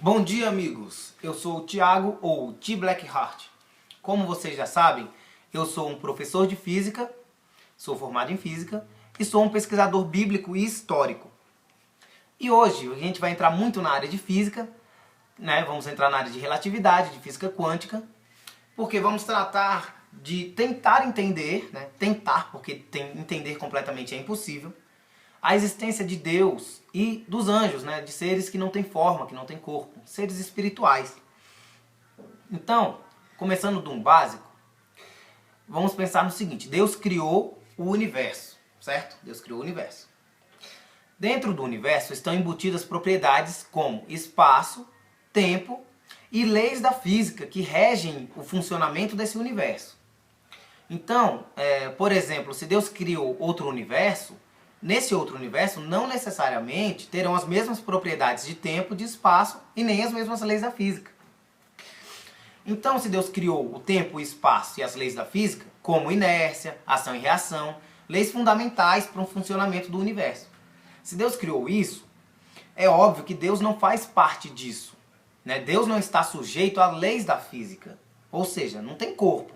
Bom dia, amigos! Eu sou o Thiago, ou T Blackheart. Como vocês já sabem, eu sou um professor de física, sou formado em física e sou um pesquisador bíblico e histórico. E hoje a gente vai entrar muito na área de física, né? Vamos entrar na área de relatividade, de física quântica, porque vamos tratar de tentar entender, né? Tentar, porque entender completamente é impossível, a existência de Deus e dos anjos, né? De seres que não têm forma, que não têm corpo, seres espirituais. Então, começando de um básico, vamos pensar no seguinte: Deus criou o universo, certo? Deus criou o universo. Dentro do universo estão embutidas propriedades como espaço, tempo e leis da física que regem o funcionamento desse universo. Então, por exemplo, se Deus criou outro universo, nesse outro universo não necessariamente terão as mesmas propriedades de tempo, de espaço e nem as mesmas leis da física. Então, se Deus criou o tempo, o espaço e as leis da física, como inércia, ação e reação, leis fundamentais para o funcionamento do universo. Se Deus criou isso, é óbvio que Deus não faz parte disso, né? Deus não está sujeito a leis da física, ou seja, não tem corpo.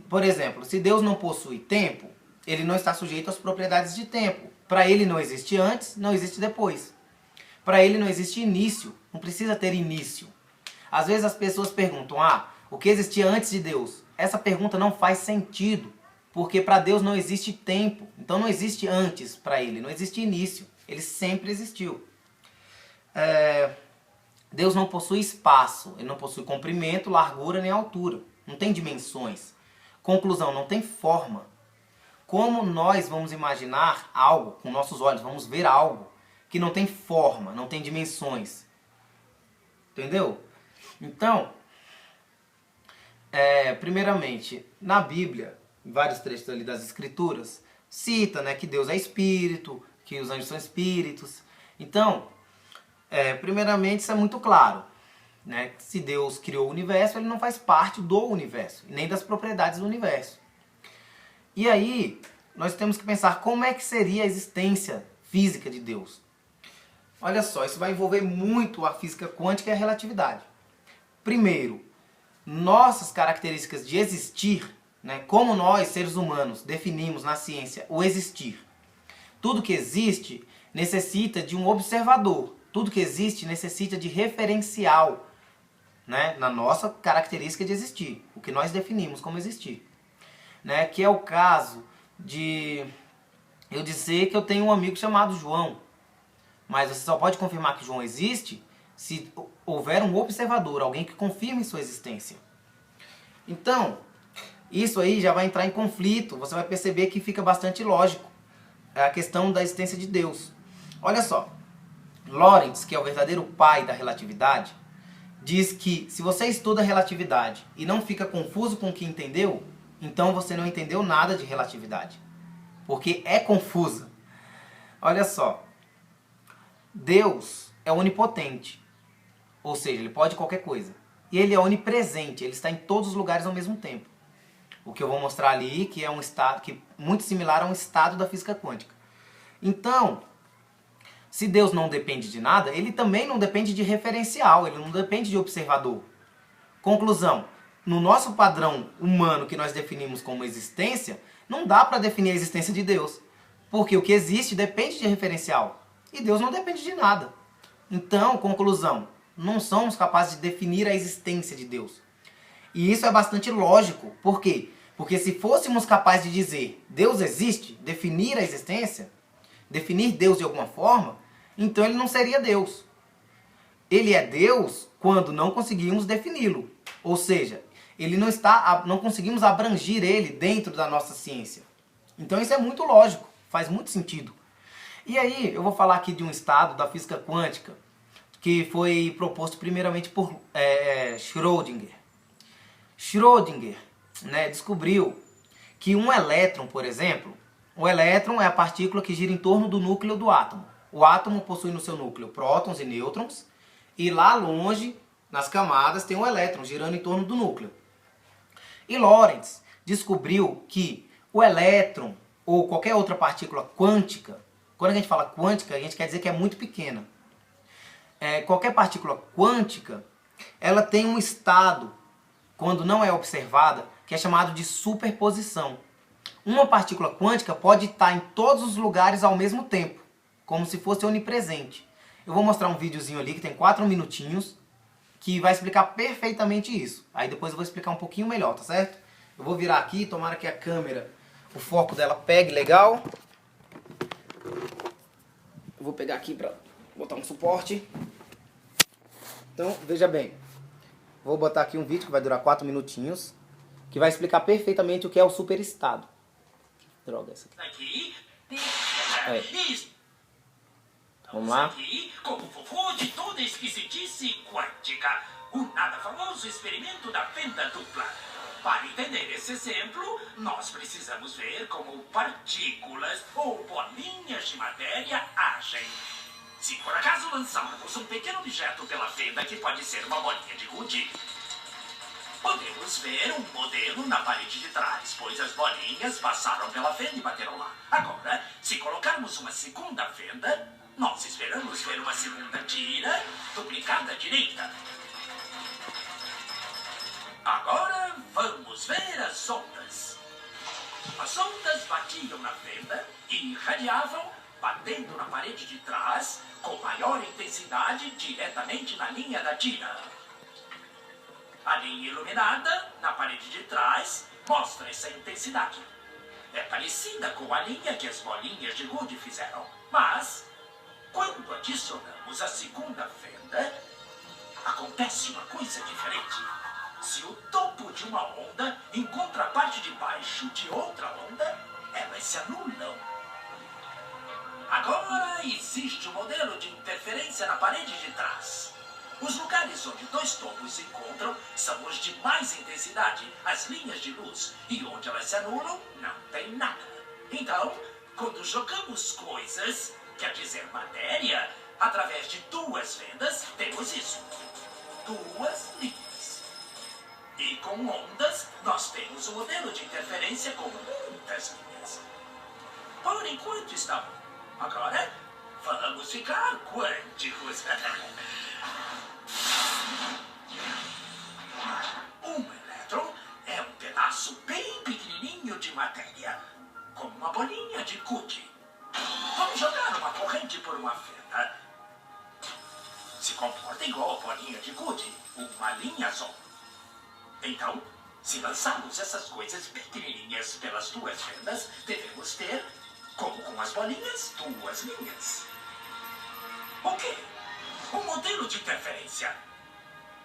Por exemplo, se Deus não possui tempo, ele não está sujeito às propriedades de tempo. Para ele não existe antes, não existe depois. Para ele não existe início, não precisa ter início. Às vezes as pessoas perguntam, o que existia antes de Deus? Essa pergunta não faz sentido, porque para Deus não existe tempo. Então não existe antes para ele, não existe início. Ele sempre existiu. Deus não possui espaço, ele não possui comprimento, largura nem altura. Não tem dimensões. Conclusão, não tem forma. Como nós vamos imaginar algo com nossos olhos, vamos ver algo que não tem forma, não tem dimensões? Entendeu? Então, primeiramente, na Bíblia, em vários trechos ali das Escrituras, cita, né, que Deus é espírito, que os anjos são espíritos. Então, primeiramente, isso é muito claro. Né? Se Deus criou o universo, ele não faz parte do universo, nem das propriedades do universo. E aí, nós temos que pensar como é que seria a existência física de Deus. Olha só, isso vai envolver muito a física quântica e a relatividade. Primeiro, nossas características de existir, né, como nós, seres humanos, definimos na ciência o existir. Tudo que existe necessita de um observador. Tudo que existe necessita de referencial, né, na nossa característica de existir, o que nós definimos como existir. Né, que é o caso de eu dizer que eu tenho um amigo chamado João, mas você só pode confirmar que João existe se houver um observador, alguém que confirme sua existência. Então, isso aí já vai entrar em conflito, você vai perceber que fica bastante lógico a questão da existência de Deus. Olha só, Lorentz, que é o verdadeiro pai da relatividade, diz que se você estuda relatividade e não fica confuso com o que entendeu, então você não entendeu nada de relatividade, porque é confusa. Olha só, Deus é onipotente, ou seja, ele pode qualquer coisa. E ele é onipresente, ele está em todos os lugares ao mesmo tempo. O que eu vou mostrar ali, que é um estado que muito similar a um estado da física quântica. Então, se Deus não depende de nada, ele também não depende de referencial, ele não depende de observador. Conclusão, no nosso padrão humano que nós definimos como existência, não dá para definir a existência de Deus. Porque o que existe depende de referencial. E Deus não depende de nada. Então, conclusão, não somos capazes de definir a existência de Deus. E isso é bastante lógico. Por quê? Porque se fôssemos capazes de dizer Deus existe, definir a existência, definir Deus de alguma forma, então ele não seria Deus. Ele é Deus quando não conseguimos defini-lo. Ou seja, não conseguimos abranger ele dentro da nossa ciência. Então isso é muito lógico, faz muito sentido. E aí eu vou falar aqui de um estado da física quântica que foi proposto primeiramente por Schrödinger. Schrödinger, né, descobriu que um elétron, por exemplo, o elétron é a partícula que gira em torno do núcleo do átomo. O átomo possui no seu núcleo prótons e nêutrons, e lá longe, nas camadas, tem um elétron girando em torno do núcleo. E Lorentz descobriu que o elétron, ou qualquer outra partícula quântica, quando a gente fala quântica, a gente quer dizer que é muito pequena. qualquer partícula quântica, ela tem um estado, quando não é observada, que é chamado de superposição. Uma partícula quântica pode estar em todos os lugares ao mesmo tempo, como se fosse onipresente. Eu vou mostrar um videozinho ali que tem 4 minutinhos, que vai explicar perfeitamente isso. Aí depois eu vou explicar um pouquinho melhor, tá certo? Eu vou virar aqui, tomara que a câmera, o foco dela pegue legal. Eu vou pegar aqui para botar um suporte. Então, veja bem. Vou botar aqui um vídeo que vai durar 4 minutinhos, que vai explicar perfeitamente o que é o superestado. Droga, essa aqui. Vamos lá. Como vovô de toda esquisitice quântica, o nada famoso experimento da fenda dupla. Para entender esse exemplo, nós precisamos ver como partículas ou bolinhas de matéria agem. Se por acaso lançarmos um pequeno objeto pela fenda, que pode ser uma bolinha de gude, podemos ver um modelo na parede de trás, pois as bolinhas passaram pela fenda e bateram lá. Agora, se colocarmos uma segunda fenda, nós esperamos ver uma segunda tira duplicada à direita. Agora vamos ver as ondas. As ondas batiam na fenda e irradiavam, batendo na parede de trás, com maior intensidade diretamente na linha da tira. A linha iluminada, na parede de trás, mostra essa intensidade. É parecida com a linha que as bolinhas de gude fizeram, mas quando adicionamos a segunda fenda, acontece uma coisa diferente. Se o topo de uma onda encontra a parte de baixo de outra onda, elas se anulam. Agora existe um modelo de interferência na parede de trás. Os lugares onde dois topos se encontram são os de mais intensidade, as linhas de luz, e onde elas se anulam, não tem nada. Então, quando jogamos coisas, quer dizer matéria, através de duas fendas, temos isso. Duas linhas. E com ondas, nós temos um modelo de interferência com muitas linhas. Por enquanto está bom. Agora, vamos ficar quânticos. Um elétron é um pedaço bem pequenininho de matéria, como uma bolinha de gude. Vamos jogar uma corrente por uma fenda. Se comporta igual a bolinha de gude, uma linha azul. Então, se lançarmos essas coisas pequenininhas pelas duas fendas, devemos ter, como com as bolinhas, duas linhas. O quê? Um modelo de interferência.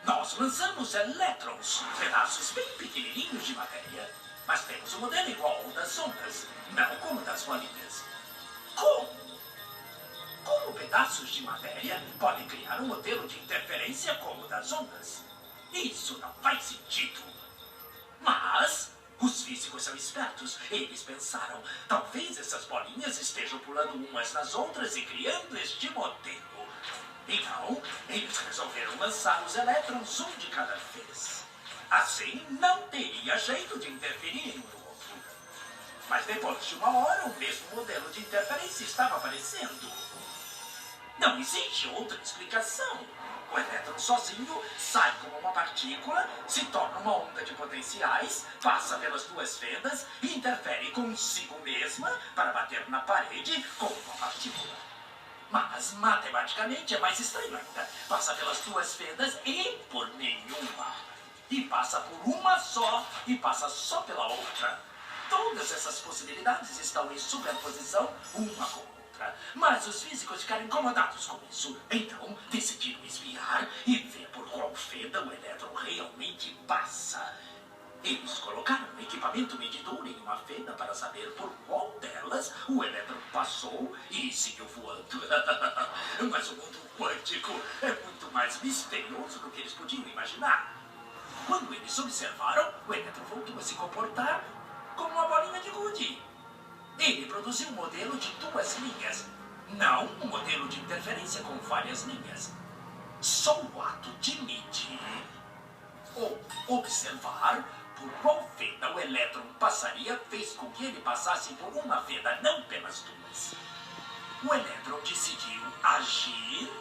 Nós lançamos elétrons, pedaços bem pequenininhos de matéria, mas temos um modelo igual ao das ondas, não como das bolinhas. Como? Como pedaços de matéria podem criar um modelo de interferência como o das ondas? Isso não faz sentido. Mas os físicos são espertos. Eles pensaram, talvez essas bolinhas estejam pulando umas nas outras e criando este modelo. Então, eles resolveram lançar os elétrons um de cada vez. Assim, não teria jeito de interferir um no outro. Mas depois de uma hora, o mesmo modelo de interferência estava aparecendo. Não existe outra explicação. O elétron sozinho sai como uma partícula, se torna uma onda de potenciais, passa pelas duas fendas e interfere consigo mesma para bater na parede como uma partícula. Mas, matematicamente, é mais estranho ainda. Passa pelas duas fendas e por nenhuma. E passa por uma só e passa só pela outra. Todas essas possibilidades estão em superposição uma com a outra. Mas os físicos ficaram incomodados com isso. Então, decidiram espiar e ver por qual fenda o elétron realmente passa. Eles colocaram um equipamento medidor em uma fenda para saber por qual delas o elétron passou e seguiu voando. Mas o mundo quântico é muito mais misterioso do que eles podiam imaginar. Quando eles observaram, o elétron voltou a se comportar como uma bolinha de gude. Ele produziu um modelo de duas linhas, não um modelo de interferência com várias linhas. Só o ato de medir ou observar por qual fenda o elétron passaria fez com que ele passasse por uma fenda, não pelas duas. O elétron decidiu agir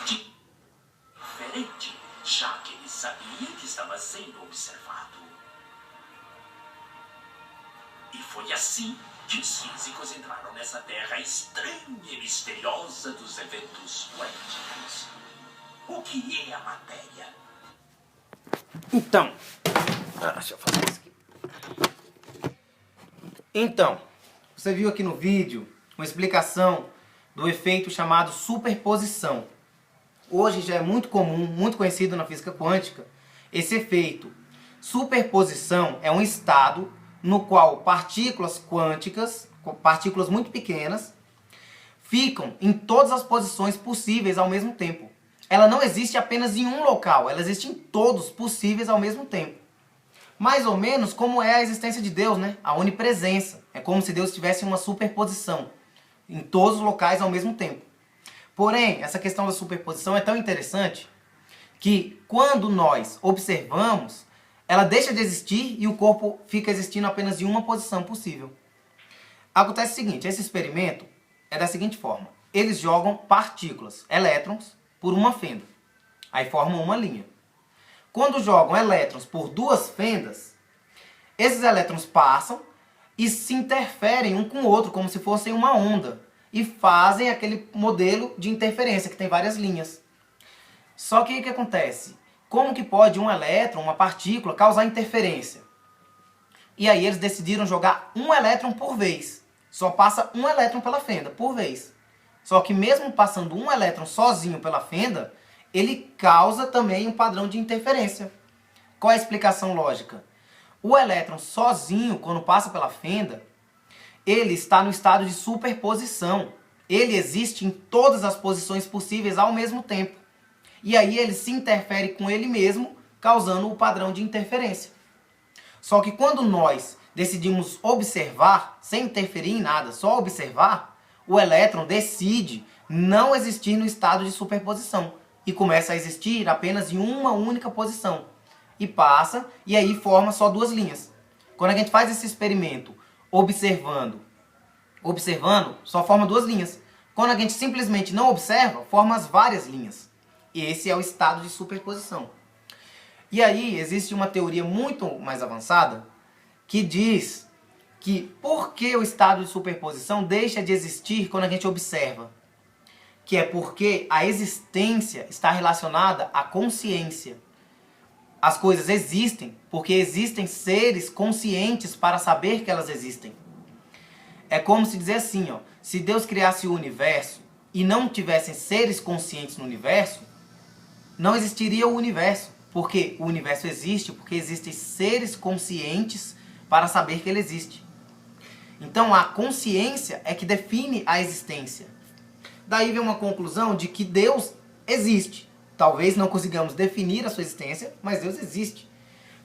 de Foi assim que os físicos entraram nessa terra estranha e misteriosa dos eventos quânticos. O que é a matéria? Então, deixa eu fazer isso aqui. Então, você viu aqui no vídeo uma explicação do efeito chamado superposição. Hoje já é muito comum, muito conhecido na física quântica, esse efeito. Superposição é um estado no qual partículas quânticas, partículas muito pequenas, ficam em todas as posições possíveis ao mesmo tempo. Ela não existe apenas em um local, ela existe em todos possíveis ao mesmo tempo. Mais ou menos como é a existência de Deus, né? A onipresença. É como se Deus tivesse uma superposição em todos os locais ao mesmo tempo. Porém, essa questão da superposição é tão interessante que quando nós observamos, ela deixa de existir e o corpo fica existindo apenas em uma posição possível. Acontece o seguinte, esse experimento é da seguinte forma. Eles jogam partículas, elétrons, por uma fenda. Aí formam uma linha. Quando jogam elétrons por duas fendas, esses elétrons passam e se interferem um com o outro, como se fossem uma onda. E fazem aquele modelo de interferência, que tem várias linhas. Só que o que acontece? Como que pode um elétron, uma partícula, causar interferência? E aí eles decidiram jogar um elétron por vez. Só passa um elétron pela fenda, por vez. Só que mesmo passando um elétron sozinho pela fenda, ele causa também um padrão de interferência. Qual é a explicação lógica? O elétron sozinho, quando passa pela fenda, ele está no estado de superposição. Ele existe em todas as posições possíveis ao mesmo tempo. E aí ele se interfere com ele mesmo, causando o padrão de interferência. Só que quando nós decidimos observar, sem interferir em nada, só observar, o elétron decide não existir no estado de superposição e começa a existir apenas em uma única posição. E passa, e aí forma só duas linhas. Quando a gente faz esse experimento observando, só forma duas linhas. Quando a gente simplesmente não observa, forma as várias linhas. E esse é o estado de superposição. E aí existe uma teoria muito mais avançada que diz que por que o estado de superposição deixa de existir quando a gente observa? Que é porque a existência está relacionada à consciência. As coisas existem porque existem seres conscientes para saber que elas existem. É como se dizer assim, ó, se Deus criasse o universo e não tivessem seres conscientes no universo, não existiria o universo. Porque o universo existe porque existem seres conscientes para saber que ele existe. Então a consciência é que define a existência. Daí vem uma conclusão de que Deus existe. Talvez não consigamos definir a sua existência, mas Deus existe.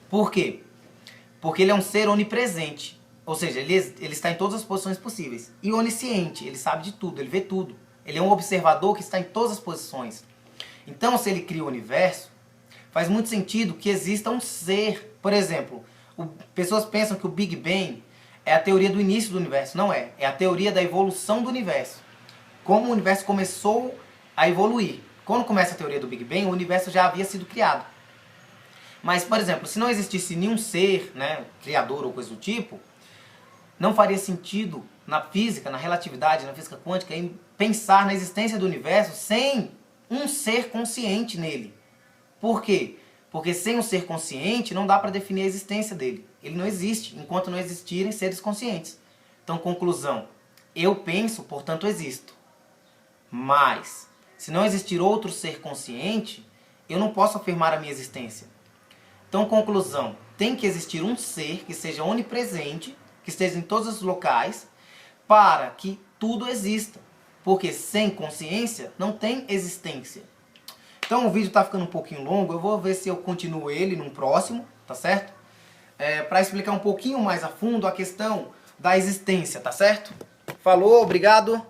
Por quê? Porque ele é um ser onipresente. Ou seja, ele está em todas as posições possíveis. E onisciente, ele sabe de tudo, ele vê tudo. Ele é um observador que está em todas as posições. Então, se ele cria o universo, faz muito sentido que exista um ser. Por exemplo, pessoas pensam que o Big Bang é a teoria do início do universo. Não é. É a teoria da evolução do universo. Como o universo começou a evoluir. Quando começa a teoria do Big Bang, o universo já havia sido criado. Mas, por exemplo, se não existisse nenhum ser, né, criador ou coisa do tipo, não faria sentido na física, na relatividade, na física quântica, em pensar na existência do universo sem um ser consciente nele. Por quê? Porque sem um ser consciente não dá para definir a existência dele. Ele não existe enquanto não existirem seres conscientes. Então, conclusão. Eu penso, portanto existo. Mas, se não existir outro ser consciente, eu não posso afirmar a minha existência. Então, conclusão. Tem que existir um ser que seja onipresente, que esteja em todos os locais, para que tudo exista. Porque sem consciência não tem existência. Então o vídeo está ficando um pouquinho longo, eu vou ver se eu continuo ele num próximo, tá certo? Para explicar um pouquinho mais a fundo a questão da existência, tá certo? Falou, obrigado!